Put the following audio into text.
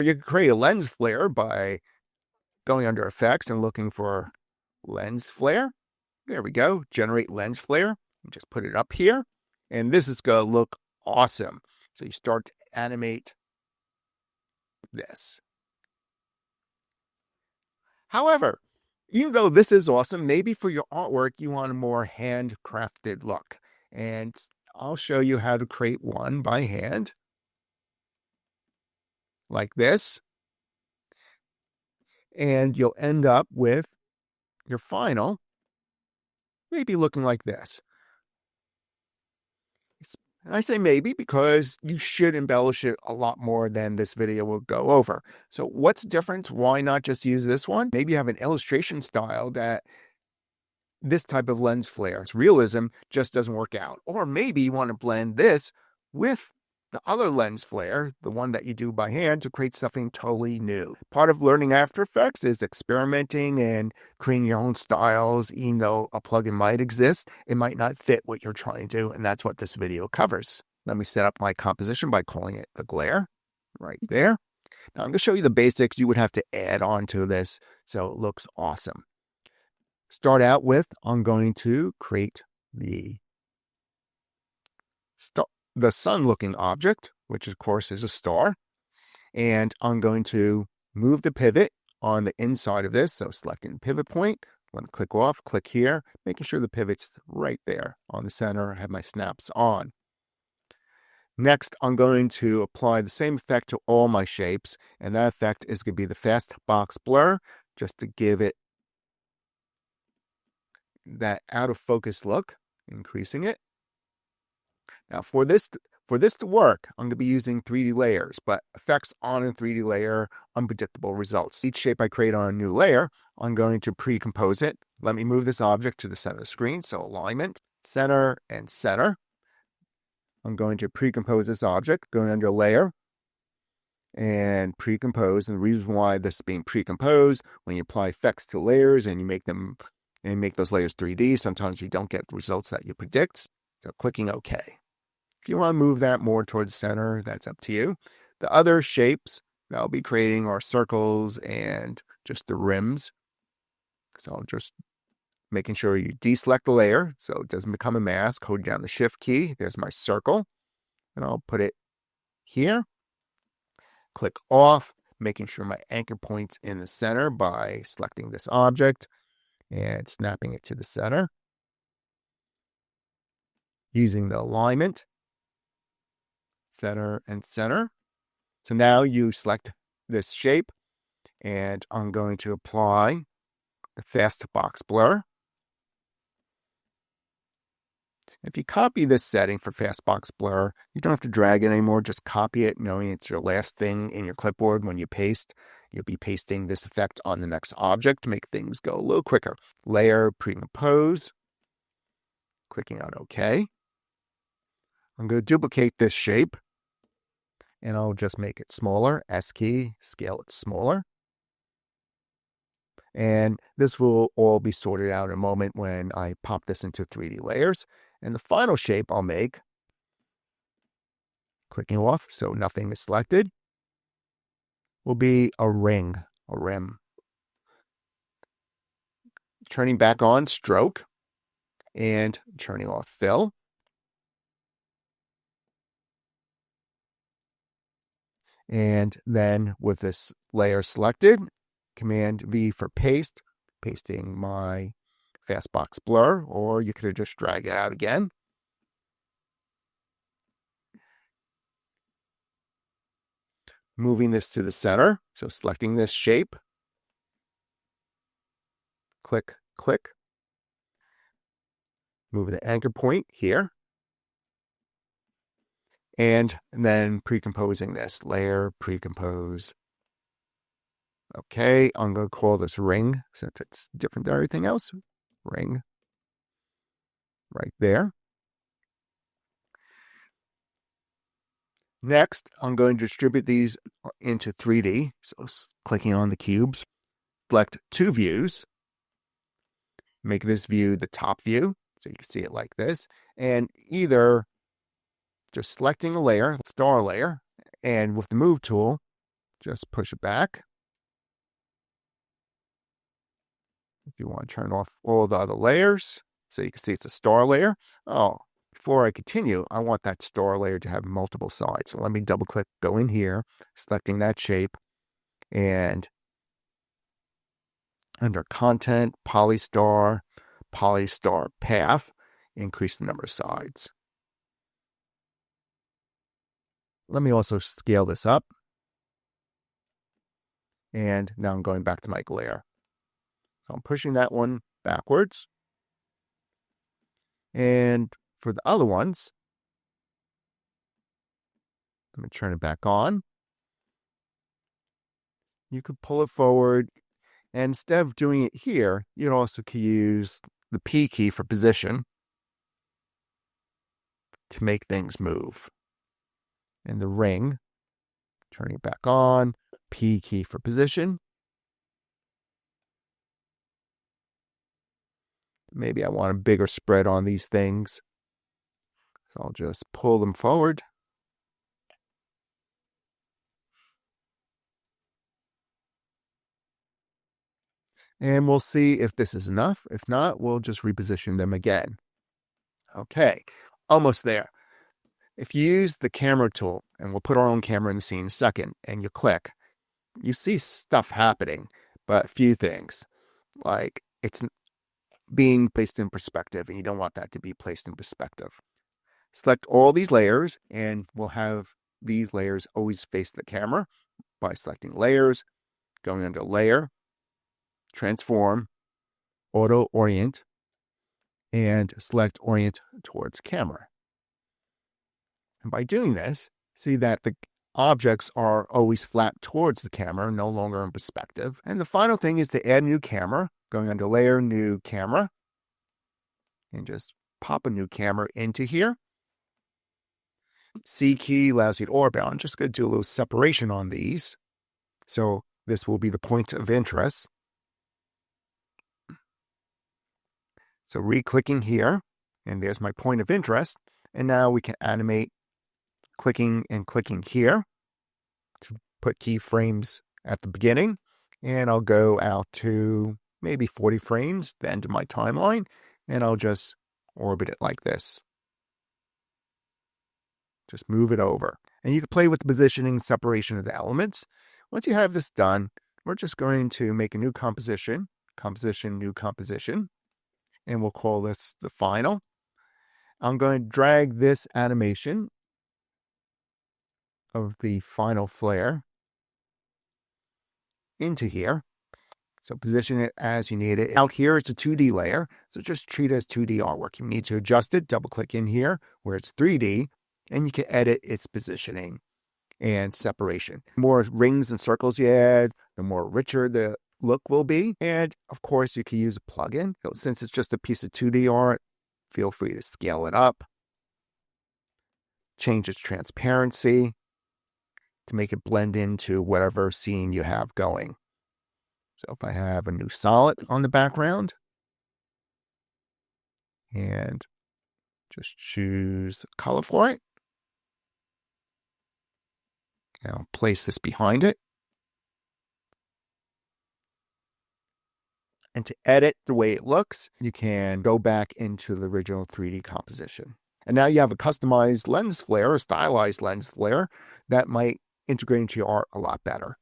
You can create a lens flare by going under effects and looking for lens flare. There we go. Generate lens flare. Just put it up here. And this is going to look awesome. So you start to animate this. However, even though this is awesome, maybe for your artwork, you want a more handcrafted look. And I'll show you how to create one by hand. Like this. And you'll end up with your final maybe looking like this. I say maybe because you should embellish it a lot more than this video will go over. So what's different? Why not just use this one? Maybe you have an illustration style that this type of lens flare, it's realism, just doesn't work out. Or maybe you want to blend this with the other lens flare, the one that you do by hand, to create something totally new. Part of learning After Effects is experimenting and creating your own styles. Even though a plugin might exist, it might not fit what you're trying to do, and that's what this video covers. Let me set up my composition by calling it the glare right there. Now I'm going to show you the basics you would have to add on to this so it looks awesome. Start out with, I'm going to create the sun-looking object, which of course is a star. And I'm going to move the pivot on the inside of this. So selecting the pivot point, I'm going to click off, click here, making sure the pivot's right there on the center. I have my snaps on. Next, I'm going to apply the same effect to all my shapes. And that effect is going to be the fast box blur, just to give it that out of focus look, increasing it. Now for this to work, I'm going to be using 3D layers, but effects on a 3D layer, unpredictable results. Each shape I create on a new layer, I'm going to pre-compose it. Let me move this object to the center of the screen. So alignment, center, and center. I'm going to pre-compose this object, going under layer and pre-compose. And the reason why this is being pre-composed, when you apply effects to layers and you make those layers 3D, sometimes you don't get results that you predict. So clicking OK. If you want to move that more towards the center, that's up to you. The other shapes that I'll be creating are circles and just the rims. So I'll just making sure you deselect the layer so it doesn't become a mask. Hold down the Shift key. There's my circle. And I'll put it here. Click off, making sure my anchor point's in the center by selecting this object and snapping it to the center. Using the alignment, center and center. So now you select this shape and I'm going to apply the fast box blur. If you copy this setting for fast box blur, you don't have to drag it anymore. Just copy it, knowing it's your last thing in your clipboard. When you paste, you'll be pasting this effect on the next object to make things go a little quicker. Layer, pre-compose, clicking on OK. I'm going to duplicate this shape and I'll just make it smaller. S key, scale it smaller. And this will all be sorted out in a moment when I pop this into 3D layers. And the final shape I'll make, clicking off so nothing is selected, will be a ring, a rim. Turning back on stroke and turning off fill. And then with this layer selected, Command V for paste, pasting my fastbox blur, or you could just drag it out again. Moving this to the center, so selecting this shape, click, click. Move the anchor point here. And then pre-composing this layer, pre-compose. Okay, I'm going to call this ring since it's different than everything else. Ring. Right there. Next, I'm going to distribute these into 3D. So clicking on the cubes, select two views. Make this view the top view so you can see it like this. And either just selecting a layer, star layer, and with the move tool, just push it back. If you want to turn off all the other layers, so you can see it's a star layer. Oh, before I continue, I want that star layer to have multiple sides. So let me double click, go in here, selecting that shape, and under Content, Polystar Path, increase the number of sides. Let me also scale this up. And now I'm going back to my glare. So I'm pushing that one backwards. And for the other ones, let me turn it back on. You could pull it forward. And instead of doing it here, you also could use the P key for position to make things move. And the ring, turning it back on, P key for position. Maybe I want a bigger spread on these things. So I'll just pull them forward. And we'll see if this is enough. If not, we'll just reposition them again. Okay, almost there. If you use the camera tool, and we'll put our own camera in the scene in a second, and you click, you see stuff happening, but a few things. Like, it's being placed in perspective, and you don't want that to be placed in perspective. Select all these layers, and we'll have these layers always face the camera by selecting layers, going under layer, transform, auto orient, and select orient towards camera. And by doing this, see that the objects are always flat towards the camera, no longer in perspective. And the final thing is to add a new camera, going under layer, new camera, and just pop a new camera into here. C key allows you to orb out. I'm just going to do a little separation on these. So this will be the point of interest. So re-clicking here, and there's my point of interest. And now we can animate clicking and clicking here to put keyframes at the beginning. And I'll go out to maybe 40 frames, the end of my timeline, and I'll just orbit it like this. Just move it over. And you can play with the positioning and separation of the elements. Once you have this done, we're just going to make a new composition, new composition, and we'll call this the final. I'm going to drag this animation of the final flare into here. So position it as you need it. Out here, it's a 2D layer, so just treat it as 2D artwork. You need to adjust it, double click in here where it's 3D, and you can edit its positioning and separation. The more rings and circles you add, the more richer the look will be. And of course, you can use a plugin. So since it's just a piece of 2D art, feel free to scale it up, change its transparency to make it blend into whatever scene you have going. So if I have a new solid on the background, and just choose color for it, and I'll place this behind it. And to edit the way it looks, you can go back into the original 3D composition. And now you have a customized lens flare, a stylized lens flare, that might integrate into your art a lot better.